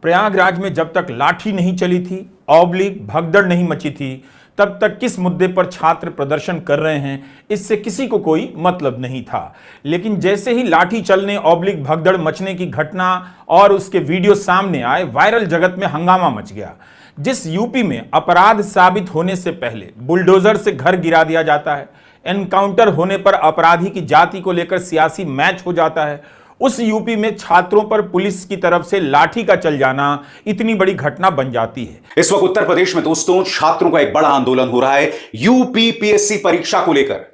प्रयागराज में जब तक लाठी नहीं चली थी, ऑब्लिक भगदड़ नहीं मची थी, तब तक किस मुद्दे पर छात्र प्रदर्शन कर रहे हैं इससे किसी को कोई मतलब नहीं था। लेकिन जैसे ही लाठी चलने, ऑब्लिक भगदड़ मचने की घटना और उसके वीडियो सामने आए, वायरल जगत में हंगामा मच गया। जिस यूपी में अपराध साबित होने से पहले बुलडोजर से घर गिरा दिया जाता है, एनकाउंटर होने पर अपराधी की जाति को लेकर सियासी मैच हो जाता है, उस यूपी में छात्रों पर पुलिस की तरफ से लाठी का चल जाना इतनी बड़ी घटना बन जाती है। इस वक्त उत्तर प्रदेश में दोस्तों छात्रों का एक बड़ा आंदोलन हो रहा है यूपीपीएससी परीक्षा को लेकर।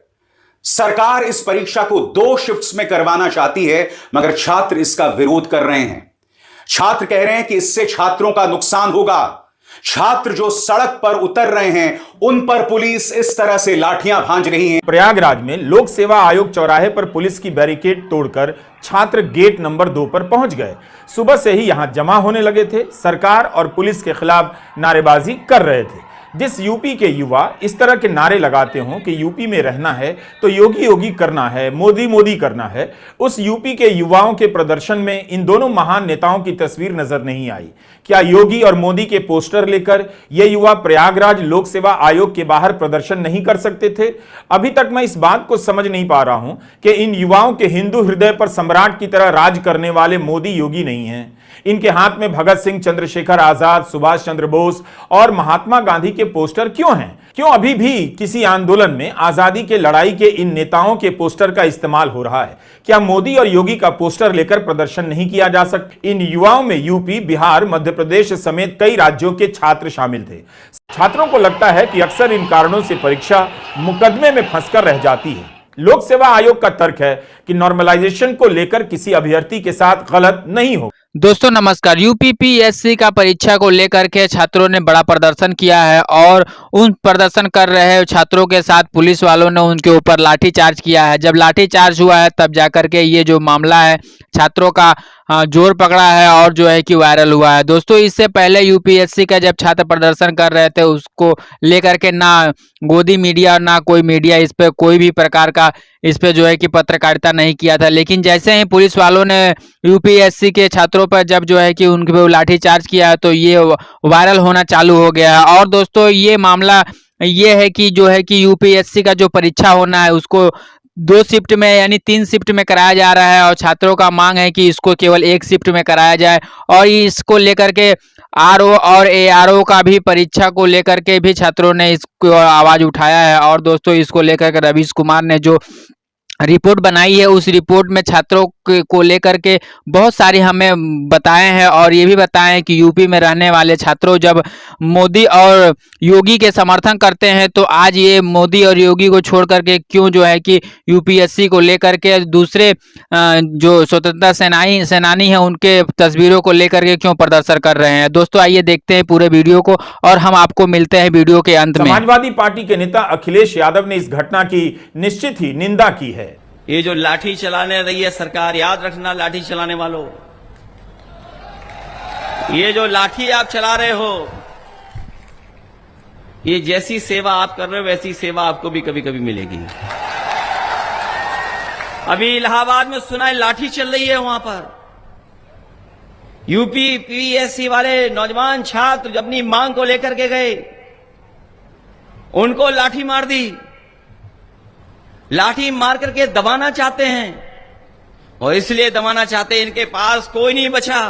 सरकार इस परीक्षा को 2 शिफ्ट्स में करवाना चाहती है, मगर छात्र इसका विरोध कर रहे हैं। छात्र कह रहे हैं कि इससे छात्रों का नुकसान होगा। छात्र जो सड़क पर उतर रहे हैं उन पर पुलिस इस तरह से लाठियां भांज रही है। प्रयागराज में लोक सेवा आयोग चौराहे पर पुलिस की बैरिकेड तोड़कर छात्र गेट नंबर 2 पर पहुंच गए। सुबह से ही यहां जमा होने लगे थे, सरकार और पुलिस के खिलाफ नारेबाजी कर रहे थे। जिस यूपी के युवा इस तरह के नारे लगाते हों कि यूपी में रहना है तो योगी योगी करना है, मोदी मोदी करना है, उस यूपी के युवाओं के प्रदर्शन में इन दोनों महान नेताओं की तस्वीर नजर नहीं आई। क्या योगी और मोदी के पोस्टर लेकर ये युवा प्रयागराज लोक सेवा आयोग के बाहर प्रदर्शन नहीं कर सकते थे? अभी तक मैं इस बात को समझ नहीं पा रहा हूं कि इन युवाओं के हिंदू हृदय पर सम्राट की तरह राज करने वाले मोदी योगी नहीं हैं। इनके हाथ में भगत सिंह, चंद्रशेखर आजाद, सुभाष चंद्र बोस और महात्मा गांधी के पोस्टर क्यों हैं? क्यों अभी भी किसी आंदोलन में आजादी के लड़ाई के इन नेताओं के पोस्टर का इस्तेमाल हो रहा है? क्या मोदी और योगी का पोस्टर लेकर प्रदर्शन नहीं किया जा सकता? इन युवाओं में यूपी, बिहार, मध्य प्रदेश समेत कई राज्यों के छात्र शामिल थे। छात्रों को लगता है कि अक्सर इन कारणों से परीक्षा मुकदमे में फंसकर रह जाती है। लोक सेवा आयोग का तर्क है कि नॉर्मलाइजेशन को लेकर किसी अभ्यर्थी के साथ गलत नहीं हो। दोस्तों नमस्कार। यूपीपीएससी का परीक्षा को लेकर के छात्रों ने बड़ा प्रदर्शन किया है और उन प्रदर्शन कर रहे छात्रों के साथ पुलिस वालों ने उनके ऊपर लाठीचार्ज किया है। जब लाठीचार्ज हुआ है तब जाकर के ये जो मामला है छात्रों का जोर पकड़ा है और जो है कि वायरल हुआ है। दोस्तों इससे पहले यूपीएससी का जब छात्र प्रदर्शन कर रहे थे उसको लेकर के ना गोदी मीडिया ना कोई मीडिया इस पे कोई भी प्रकार का इस पे जो है कि पत्रकारिता नहीं किया था। लेकिन जैसे ही पुलिस वालों ने यूपीएससी के छात्रों पर जब जो है कि उनके पे लाठीचार्ज किया है तो ये वायरल होना चालू हो गया है। और दोस्तों ये मामला ये है कि जो है कि यूपीएससी का जो परीक्षा होना है उसको 2 शिफ्ट में यानी 3 शिफ्ट में कराया जा रहा है और छात्रों का मांग है कि इसको केवल 1 शिफ्ट में कराया जाए। और इसको लेकर के आरओ और एआरओ का भी परीक्षा को लेकर के भी छात्रों ने इसको आवाज उठाया है। और दोस्तों इसको लेकर के रवीश कुमार ने जो रिपोर्ट बनाई है उस रिपोर्ट में छात्रों को लेकर के बहुत सारी हमें बताए हैं और ये भी बताए हैं कि यूपी में रहने वाले छात्रों जब मोदी और योगी के समर्थन करते हैं तो आज ये मोदी और योगी को छोड़ करके क्यों जो है कि यूपीएससी को लेकर के दूसरे जो स्वतंत्रता सेनानी हैं उनके तस्वीरों को लेकर के क्यों प्रदर्शन कर रहे हैं। दोस्तों आइए देखते हैं पूरे वीडियो को और हम आपको मिलते हैं वीडियो के अंत में। समाजवादी पार्टी के नेता अखिलेश यादव ने इस घटना की निश्चित ही निंदा की है। ये जो लाठी चलाने रही है सरकार, याद रखना लाठी चलाने वालों, ये जो लाठी आप चला रहे हो, ये जैसी सेवा आप कर रहे हो वैसी सेवा आपको भी कभी कभी मिलेगी। अभी इलाहाबाद में सुना है लाठी चल रही है, वहां पर यूपीपीएससी वाले नौजवान छात्र अपनी मांग को लेकर के गए, उनको लाठी मार दी, लाठी मार करके दबाना चाहते हैं और इसलिए दबाना चाहते हैं इनके पास कोई नहीं बचा,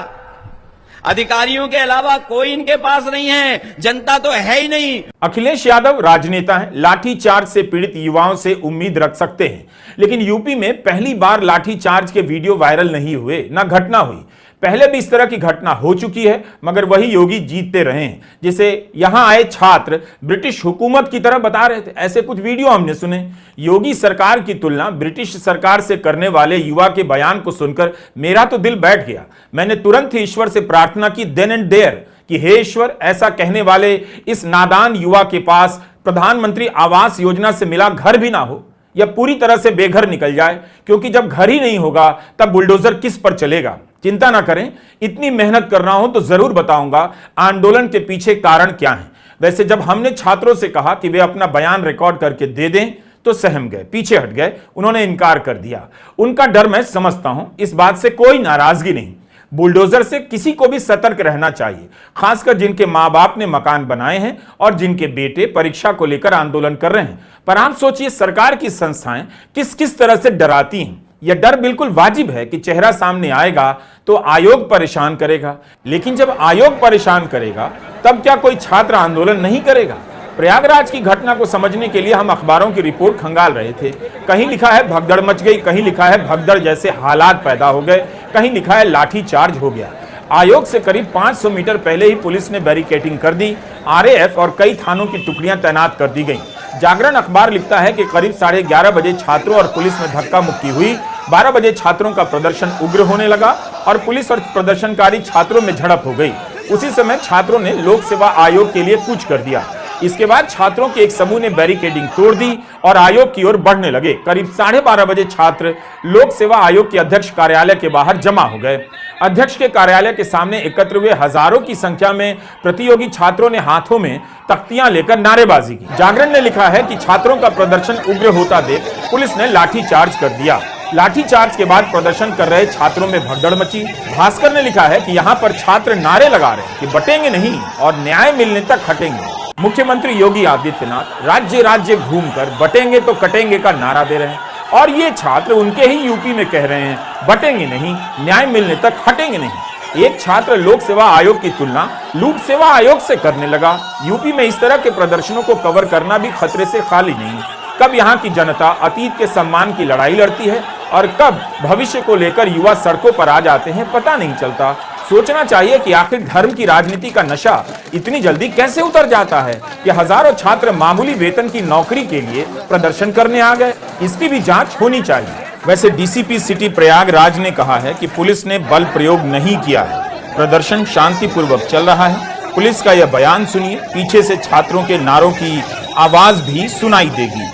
अधिकारियों के अलावा कोई इनके पास नहीं है, जनता तो है ही नहीं। अखिलेश यादव राजनेता हैं, लाठीचार्ज से पीड़ित युवाओं से उम्मीद रख सकते हैं, लेकिन यूपी में पहली बार लाठीचार्ज के वीडियो वायरल नहीं हुए, ना घटना हुई। पहले भी इस तरह की घटना हो चुकी है मगर वही योगी जीतते रहे हैं, जिसे यहां आए छात्र ब्रिटिश हुकूमत की तरह बता रहे थे। ऐसे कुछ वीडियो हमने सुने। योगी सरकार की तुलना ब्रिटिश सरकार से करने वाले युवा के बयान को सुनकर मेरा तो दिल बैठ गया। मैंने तुरंत ही ईश्वर से प्रार्थना की देन एंड देयर कि हे ईश्वर, ऐसा कहने वाले इस नादान युवा के पास प्रधानमंत्री आवास योजना से मिला घर भी ना हो या पूरी तरह से बेघर निकल जाए, क्योंकि जब घर ही नहीं होगा तब बुलडोजर किस पर चलेगा। चिंता ना करें, इतनी मेहनत कर रहा हूं तो जरूर बताऊंगा आंदोलन के पीछे कारण क्या है। वैसे जब हमने छात्रों से कहा कि वे अपना बयान रिकॉर्ड करके दे दें तो सहम गए, पीछे हट गए, उन्होंने इनकार कर दिया। उनका डर मैं समझता हूं, इस बात से कोई नाराजगी नहीं। बुलडोजर से किसी को भी सतर्क रहना चाहिए, खासकर जिनके मां बाप ने मकान बनाए हैं और जिनके बेटे परीक्षा को लेकर आंदोलन कर रहे हैं। पर आप सोचिए, सरकार की संस्थाएं किस किस तरह से डराती हैं। यह डर बिल्कुल वाजिब है कि चेहरा सामने आएगा तो आयोग परेशान करेगा, लेकिन जब आयोग परेशान करेगा तब क्या कोई छात्र आंदोलन नहीं करेगा? प्रयागराज की घटना को समझने के लिए हम अखबारों की रिपोर्ट खंगाल रहे थे। कहीं लिखा है भगदड़ मच गई, कहीं लिखा है भगदड़ जैसे हालात पैदा हो गए, कहीं लिखा है लाठी चार्ज हो गया। आयोग से करीब 500 मीटर पहले ही पुलिस ने बैरिकेडिंग कर दी, आरएएफ और कई थानों की टुकड़ियां तैनात कर दी गई। जागरण अखबार लिखता है कि करीब 11:30 बजे छात्रों और पुलिस में धक्का मुक्की हुई। 12 बजे छात्रों का प्रदर्शन उग्र होने लगा और पुलिस और प्रदर्शनकारी छात्रों में झड़प हो गई। उसी समय छात्रों ने लोक सेवा आयोग के लिए कूच कर दिया। इसके बाद छात्रों के एक समूह ने बैरिकेडिंग तोड़ दी और आयोग की ओर बढ़ने लगे। करीब 12:30 बजे छात्र लोक सेवा आयोग के अध्यक्ष कार्यालय के बाहर जमा हो गए। अध्यक्ष के कार्यालय के सामने एकत्र हुए हजारों की संख्या में प्रतियोगी छात्रों ने हाथों में तख्तियां लेकर नारेबाजी की। जागरण ने लिखा है कि छात्रों का प्रदर्शन उग्र होता देख पुलिस ने लाठीचार्ज कर दिया। लाठीचार्ज के बाद प्रदर्शन कर रहे छात्रों में भगदड़ मची। भास्कर ने लिखा है कि यहाँ पर छात्र नारे लगा रहे हैं कि बटेंगे नहीं और न्याय मिलने तक हटेंगे। मुख्यमंत्री योगी आदित्यनाथ राज्य राज्य घूमकर बटेंगे तो कटेंगे का नारा दे रहे हैं और ये छात्र उनके ही यूपी में कह रहे हैं बटेंगे नहीं, न्याय मिलने तक हटेंगे नहीं। एक छात्र लोक सेवा आयोग की तुलना लूट सेवा आयोग से करने लगा। यूपी में इस तरह के प्रदर्शनों को कवर करना भी खतरे से खाली नहीं। कब यहाँ की जनता अतीत के सम्मान की लड़ाई लड़ती है और कब भविष्य को लेकर युवा सड़कों पर आ जाते हैं, पता नहीं चलता। सोचना चाहिए कि आखिर धर्म की राजनीति का नशा इतनी जल्दी कैसे उतर जाता है कि हजारों छात्र मामूली वेतन की नौकरी के लिए प्रदर्शन करने आ गए। इसकी भी जांच होनी चाहिए। वैसे डीसीपी सिटी प्रयागराज ने कहा है कि पुलिस ने बल प्रयोग नहीं किया है, प्रदर्शन शांतिपूर्वक चल रहा है। पुलिस का यह बयान सुनिए, पीछे से छात्रों के नारों की आवाज भी सुनाई देगी।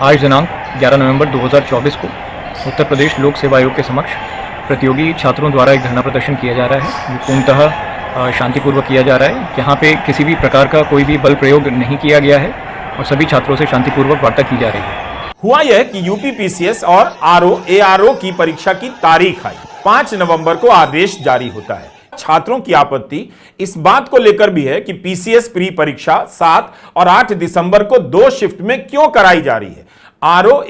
आज दिनांक 11 नवंबर 2024 को उत्तर प्रदेश लोक सेवा आयोग के समक्ष प्रतियोगी छात्रों द्वारा एक धरना प्रदर्शन किया जा रहा है, जो पूर्णतः शांतिपूर्वक किया जा रहा है। यहाँ पे किसी भी प्रकार का कोई भी बल प्रयोग नहीं किया गया है और सभी छात्रों से शांतिपूर्वक वार्ता की जा रही है। हुआ यह कि यूपी पीसीएस और एआरओ की परीक्षा की तारीख आई। 5 नवंबर को आदेश जारी होता है। छात्रों की आपत्ति इस बात को लेकर भी है कि पीसीएस प्री परीक्षा 7 और 8 दिसंबर को 2 शिफ्ट में क्यों कराई जा रही है।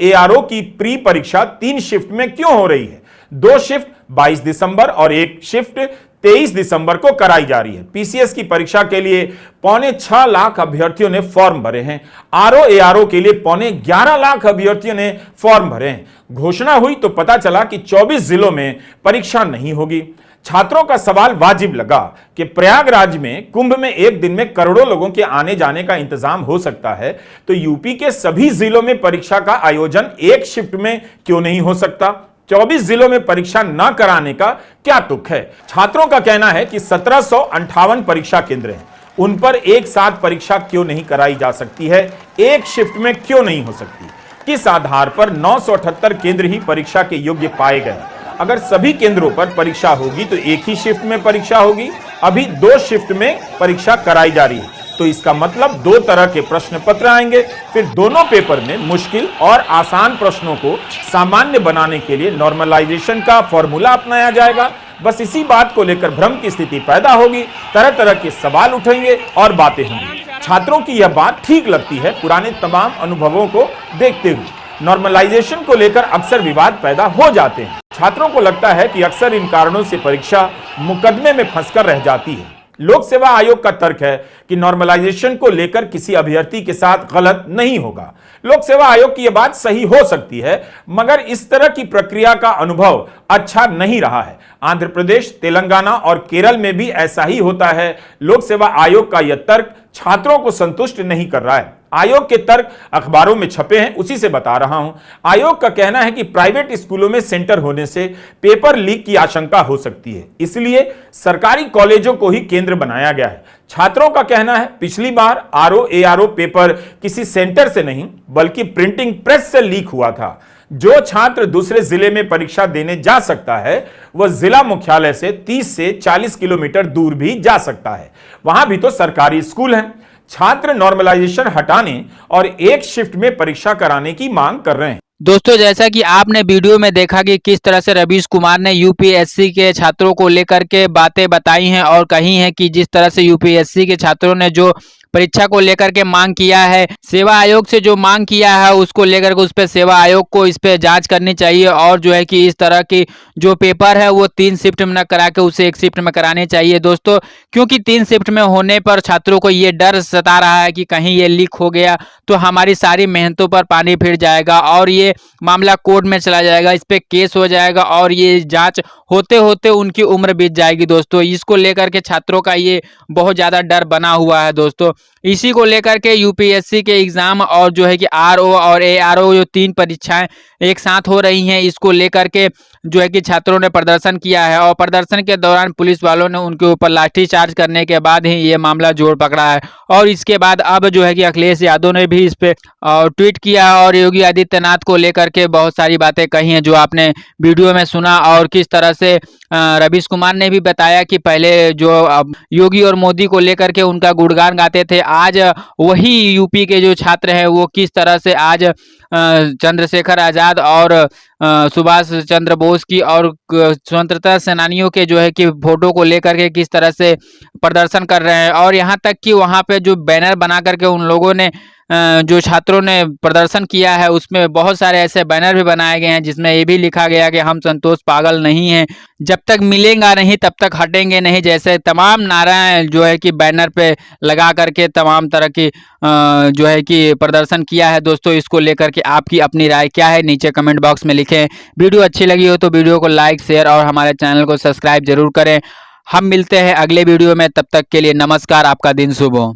एआरओ की प्री परीक्षा 3 शिफ्ट में क्यों हो रही है। 2 शिफ्ट 22 दिसंबर और 1 शिफ्ट 23 दिसंबर को कराई जा रही है। पीसीएस की परीक्षा के लिए 6.25 लाख अभ्यर्थियों ने फॉर्म भरे हैं। एआरओ के लिए 11.25 लाख अभ्यर्थियों ने फॉर्म भरे हैं। घोषणा हुई तो पता चला कि 24 जिलों में परीक्षा नहीं होगी। छात्रों का सवाल वाजिब लगा कि प्रयागराज में कुंभ में एक दिन में करोड़ों लोगों के आने जाने का इंतजाम हो सकता है, तो यूपी के सभी जिलों में परीक्षा का आयोजन एक शिफ्ट में क्यों नहीं हो सकता। 24 जिलों में परीक्षा न कराने का क्या तुक है। छात्रों का कहना है कि 1758 परीक्षा केंद्र हैं, उन पर एक साथ परीक्षा क्यों नहीं कराई जा सकती है, एक शिफ्ट में क्यों नहीं हो सकती। किस आधार पर 978 केंद्र ही परीक्षा के योग्य पाए गए। अगर सभी केंद्रों पर परीक्षा होगी तो एक ही शिफ्ट में परीक्षा होगी। अभी 2 शिफ्ट में परीक्षा कराई जा रही है, तो इसका मतलब 2 तरह के प्रश्न पत्र आएंगे। फिर दोनों पेपर में मुश्किल और आसान प्रश्नों को सामान्य बनाने के लिए नॉर्मलाइजेशन का फॉर्मूला अपनाया जाएगा। बस इसी बात को लेकर भ्रम की स्थिति पैदा होगी, तरह तरह के सवाल उठेंगे और बातें होंगी। छात्रों की यह बात ठीक लगती है पुराने तमाम अनुभवों को देखते हुए। नॉर्मलाइजेशन को लेकर अक्सर विवाद पैदा हो जाते हैं। छात्रों को लगता है कि अक्सर इन कारणों से परीक्षा मुकदमे में फंसकर रह जाती है। लोक सेवा आयोग का तर्क है कि नॉर्मलाइजेशन को लेकर किसी अभ्यर्थी के साथ गलत नहीं होगा। लोक सेवा आयोग की यह बात सही हो सकती है, मगर इस तरह की प्रक्रिया का अनुभव अच्छा नहीं रहा है। आंध्र प्रदेश, तेलंगाना और केरल में भी ऐसा ही होता है। लोक सेवा आयोग का यह तर्क छात्रों को संतुष्ट नहीं कर रहा है। आयोग के तर्क अखबारों में छपे हैं, उसी से बता रहा हूं। आयोग का कहना है कि प्राइवेट स्कूलों में सेंटर होने से पेपर लीक की आशंका हो सकती है, इसलिए सरकारी कॉलेजों को ही केंद्र बनाया गया है। छात्रों का कहना है पिछली बार एआरओ पेपर किसी सेंटर से नहीं बल्कि प्रिंटिंग प्रेस से लीक हुआ था। जो छात्र दूसरे जिले में परीक्षा देने जा सकता है वह जिला मुख्यालय से 30 से 40 किलोमीटर दूर भी जा सकता है, वहां भी तो सरकारी स्कूल हैं। छात्र नॉर्मलाइजेशन हटाने और एक शिफ्ट में परीक्षा कराने की मांग कर रहे हैं। दोस्तों जैसा कि आपने वीडियो में देखा कि किस तरह से रवीश कुमार ने यूपीएससी के छात्रों को लेकर के बातें बताई हैं और कही हैं कि जिस तरह से यूपीएससी के छात्रों ने जो परीक्षा को लेकर के मांग किया है, सेवा आयोग से जो मांग किया है उसको लेकर के उस पर सेवा आयोग को इस पे जांच करनी चाहिए और जो है कि इस तरह की जो पेपर है वो 3 शिफ्ट में न करा के उसे 1 शिफ्ट में करानी चाहिए दोस्तों, क्योंकि 3 शिफ्ट में होने पर छात्रों को ये डर सता रहा है कि कहीं ये लीक हो गया तो हमारी सारी मेहनतों पर पानी फिर जाएगा और ये मामला कोर्ट में चला जाएगा, इस पे केस हो जाएगा और ये जांच होते होते उनकी उम्र बीत जाएगी दोस्तों। इसको लेकर के छात्रों का ये बहुत ज़्यादा डर बना हुआ है दोस्तों। इसी को लेकर के यूपीएससी के एग्जाम और जो है कि आरओ और एआरओ जो 3 परीक्षाएं एक साथ हो रही हैं, इसको लेकर के जो है कि छात्रों ने प्रदर्शन किया है और प्रदर्शन के दौरान पुलिस वालों ने उनके ऊपर लाठीचार्ज करने के बाद ही ये मामला जोर पकड़ा है। और इसके बाद अब जो है कि अखिलेश यादव ने भी इस पे ट्वीट किया और योगी आदित्यनाथ को लेकर के बहुत सारी बातें कही हैं जो आपने वीडियो में सुना। और किस तरह से रवीश कुमार ने भी बताया कि पहले जो योगी और मोदी को लेकर के उनका गुणगान गाते थे, आज वही यूपी के जो छात्र हैं वो किस तरह से आज चंद्रशेखर आजाद और सुभाष चंद्र बोस की और स्वतंत्रता सेनानियों के जो है कि फोटो को लेकर के किस तरह से प्रदर्शन कर रहे हैं। और यहाँ तक कि वहाँ पे जो बैनर बना करके उन लोगों ने जो छात्रों ने प्रदर्शन किया है उसमें बहुत सारे ऐसे बैनर भी बनाए गए हैं जिसमें ये भी लिखा गया कि हम संतोष पागल नहीं हैं, जब तक मिलेगा नहीं तब तक हटेंगे नहीं, जैसे तमाम नाराएं जो है कि बैनर पे लगा करके तमाम तरह की जो है कि प्रदर्शन किया है दोस्तों। इसको लेकर के आपकी अपनी राय क्या है नीचे कमेंट बॉक्स में लिखें। वीडियो अच्छी लगी हो तो वीडियो को लाइक शेयर और हमारे चैनल को सब्सक्राइब जरूर करें। हम मिलते हैं अगले वीडियो में, तब तक के लिए नमस्कार, आपका दिन शुभ हो।